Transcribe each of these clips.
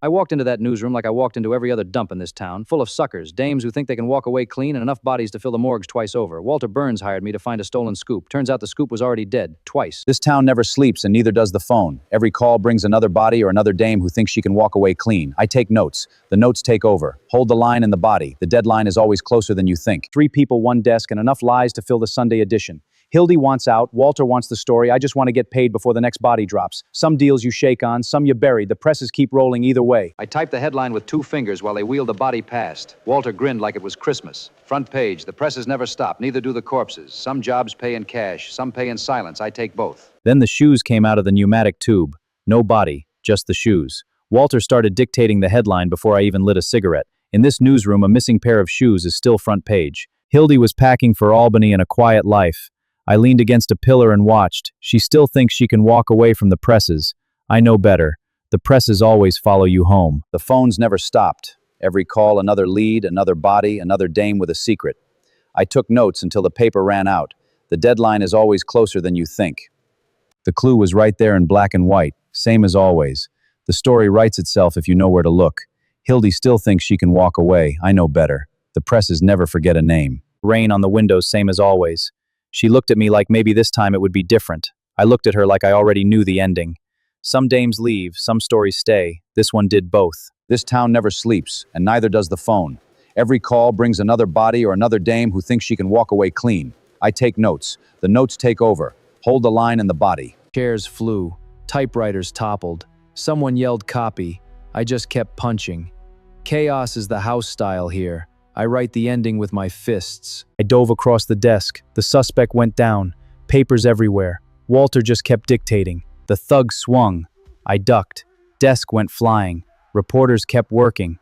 I walked into that newsroom like I walked into every other dump in this town, full of suckers, dames who think they can walk away clean and enough bodies to fill the morgues twice over. Walter Burns hired me to find a stolen scoop. Turns out the scoop was already dead, twice. This town never sleeps and neither does the phone. Every call brings another body or another dame who thinks she can walk away clean. I take notes. The notes take over. Hold the line in the body. The deadline is always closer than you think. 3 people, 1 desk, and enough lies to fill the Sunday edition. Hildy wants out, Walter wants the story, I just want to get paid before the next body drops. Some deals you shake on, some you bury, the presses keep rolling either way. I typed the headline with 2 fingers while they wheeled the body past. Walter grinned like it was Christmas. Front page, the presses never stop, neither do the corpses. Some jobs pay in cash, some pay in silence, I take both. Then the shoes came out of the pneumatic tube. No body, just the shoes. Walter started dictating the headline before I even lit a cigarette. In this newsroom, a missing pair of shoes is still front page. Hildy was packing for Albany and a quiet life. I leaned against a pillar and watched. She still thinks she can walk away from the presses. I know better. The presses always follow you home. The phones never stopped. Every call, another lead, another body, another dame with a secret. I took notes until the paper ran out. The deadline is always closer than you think. The clue was right there in black and white, same as always. The story writes itself if you know where to look. Hildy still thinks she can walk away. I know better. The presses never forget a name. Rain on the windows, same as always. She looked at me like maybe this time it would be different. I looked at her like I already knew the ending. Some dames leave, some stories stay. This one did both. This town never sleeps, and neither does the phone. Every call brings another body or another dame who thinks she can walk away clean. I take notes. The notes take over. Hold the line in the body. Chairs flew. Typewriters toppled. Someone yelled copy. I just kept punching. Chaos is the house style here. I write the ending with my fists. I dove across the desk. The suspect went down. Papers everywhere. Walter just kept dictating. The thug swung. I ducked. Desk went flying. Reporters kept working.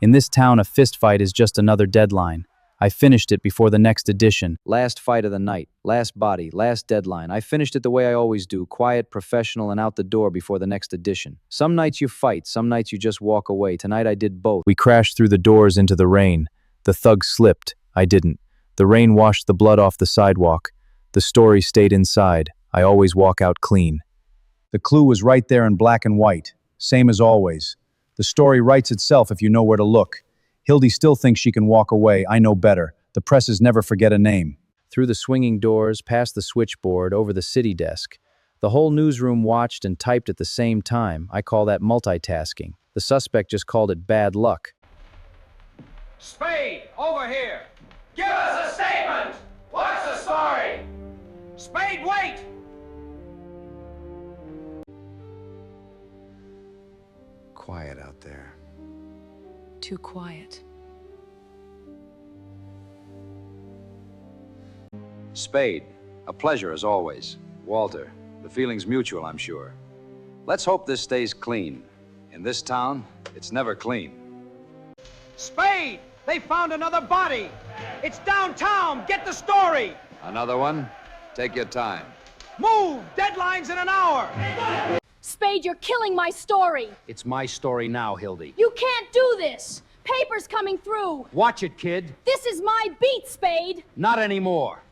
In this town, a fistfight is just another deadline. I finished it before the next edition. Last fight of the night. Last body. Last deadline. I finished it the way I always do. Quiet, professional, and out the door before the next edition. Some nights you fight. Some nights you just walk away. Tonight I did both. We crashed through the doors into the rain. The thug slipped. I didn't. The rain washed the blood off the sidewalk. The story stayed inside. I always walk out clean. The clue was right there in black and white. Same as always. The story writes itself if you know where to look. Hildy still thinks she can walk away. I know better. The presses never forget a name. Through the swinging doors, past the switchboard, over the city desk. The whole newsroom watched and typed at the same time. I call that multitasking. The suspect just called it bad luck. Spade, over here! Give us a statement! What's the story? Spade, wait! Quiet out there. Too quiet. Spade, a pleasure as always. Walter, the feeling's mutual, I'm sure. Let's hope this stays clean. In this town, it's never clean. Spade! They found another body! It's downtown! Get the story! Another one? Take your time. Move! Deadline's in an hour! Spade, you're killing my story. It's my story now, Hildy. You can't do this. Paper's coming through. Watch it, kid. This is my beat, Spade. Not anymore.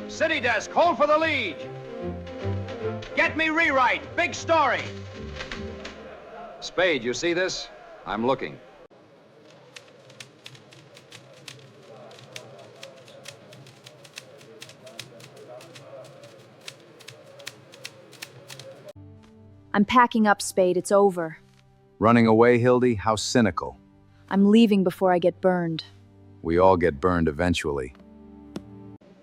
City desk, hold for the lead! Get me rewrite! Big story! Spade, you see this? I'm looking. I'm packing up, Spade. It's over. Running away, Hildy? How cynical. I'm leaving before I get burned. We all get burned eventually.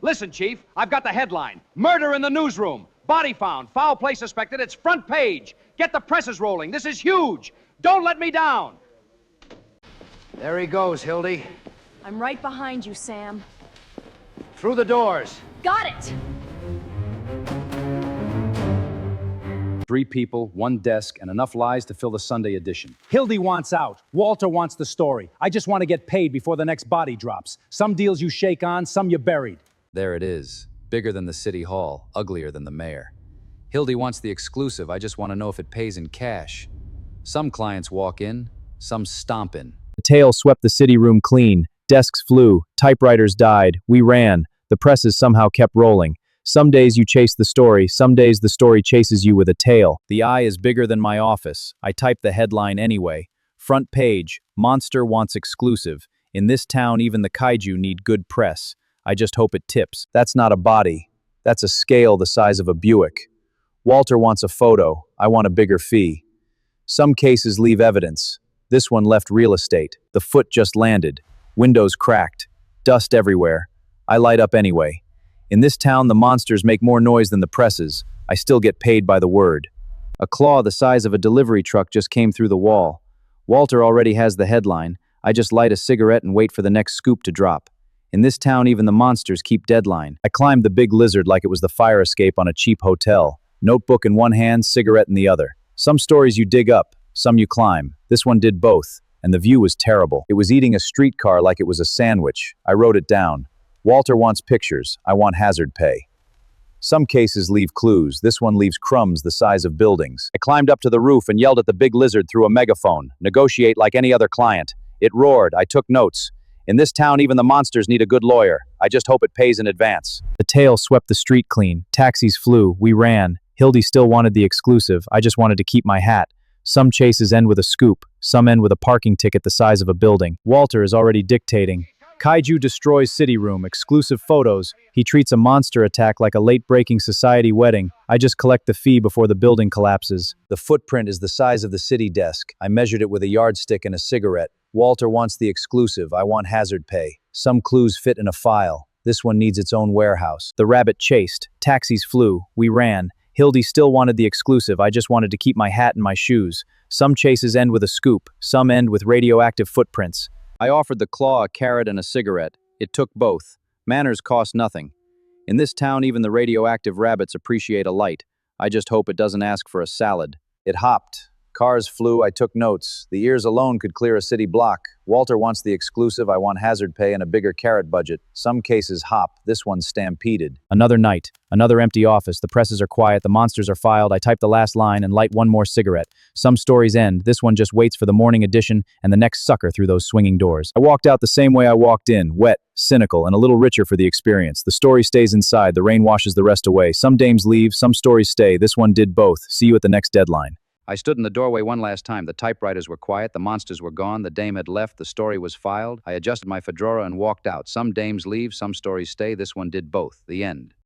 Listen, Chief, I've got the headline. Murder in the newsroom. Body found. Foul play suspected. It's front page. Get the presses rolling. This is huge. Don't let me down. There he goes, Hildy. I'm right behind you, Sam. Through the doors. Got it. 3 people, 1 desk, and enough lies to fill the Sunday edition. Hildy wants out. Walter wants the story. I just want to get paid before the next body drops. Some deals you shake on, some you buried. There it is. Bigger than the city hall, uglier than the mayor. Hildy wants the exclusive. I just want to know if it pays in cash. Some clients walk in, some stomp in. The tail swept the city room clean. Desks flew. Typewriters died. We ran. The presses somehow kept rolling. Some days you chase the story, some days the story chases you with a tail. The eye is bigger than my office. I type the headline anyway. Front page, monster wants exclusive. In this town, even the kaiju need good press. I just hope it tips. That's not a body. That's a scale the size of a Buick. Walter wants a photo. I want a bigger fee. Some cases leave evidence. This one left real estate. The foot just landed. Windows cracked. Dust everywhere. I light up anyway. In this town, the monsters make more noise than the presses. I still get paid by the word. A claw the size of a delivery truck just came through the wall. Walter already has the headline. I just light a cigarette and wait for the next scoop to drop. In this town, even the monsters keep deadline. I climbed the big lizard like it was the fire escape on a cheap hotel. Notebook in one hand, cigarette in the other. Some stories you dig up, some you climb. This one did both, and the view was terrible. It was eating a streetcar like it was a sandwich. I wrote it down. Walter wants pictures. I want hazard pay. Some cases leave clues. This one leaves crumbs the size of buildings. I climbed up to the roof and yelled at the big lizard through a megaphone. Negotiate like any other client. It roared. I took notes. In this town, even the monsters need a good lawyer. I just hope it pays in advance. The tail swept the street clean. Taxis flew. We ran. Hildy still wanted the exclusive. I just wanted to keep my hat. Some chases end with a scoop. Some end with a parking ticket the size of a building. Walter is already dictating. Kaiju destroys city room. Exclusive photos. He treats a monster attack like a late-breaking society wedding. I just collect the fee before the building collapses. The footprint is the size of the city desk. I measured it with a yardstick and a cigarette. Walter wants the exclusive. I want hazard pay. Some clues fit in a file. This one needs its own warehouse. The rabbit chased. Taxis flew. We ran. Hildy still wanted the exclusive. I just wanted to keep my hat and my shoes. Some chases end with a scoop. Some end with radioactive footprints. I offered the claw a carrot and a cigarette. It took both. Manners cost nothing. In this town, even the radioactive rabbits appreciate a light. I just hope it doesn't ask for a salad. It hopped. Cars flew. I took notes. The ears alone could clear a city block. Walter wants the exclusive. I want hazard pay and a bigger carrot budget. Some cases hop. This one stampeded. Another night. Another empty office. The presses are quiet. The monsters are filed. I type the last line and light one more cigarette. Some stories end. This one just waits for the morning edition and the next sucker through those swinging doors. I walked out the same way I walked in. Wet, cynical, and a little richer for the experience. The story stays inside. The rain washes the rest away. Some dames leave. Some stories stay. This one did both. See you at the next deadline. I stood in the doorway one last time. The typewriters were quiet, the monsters were gone, the dame had left, the story was filed. I adjusted my fedora and walked out. Some dames leave, some stories stay. This one did both. The end.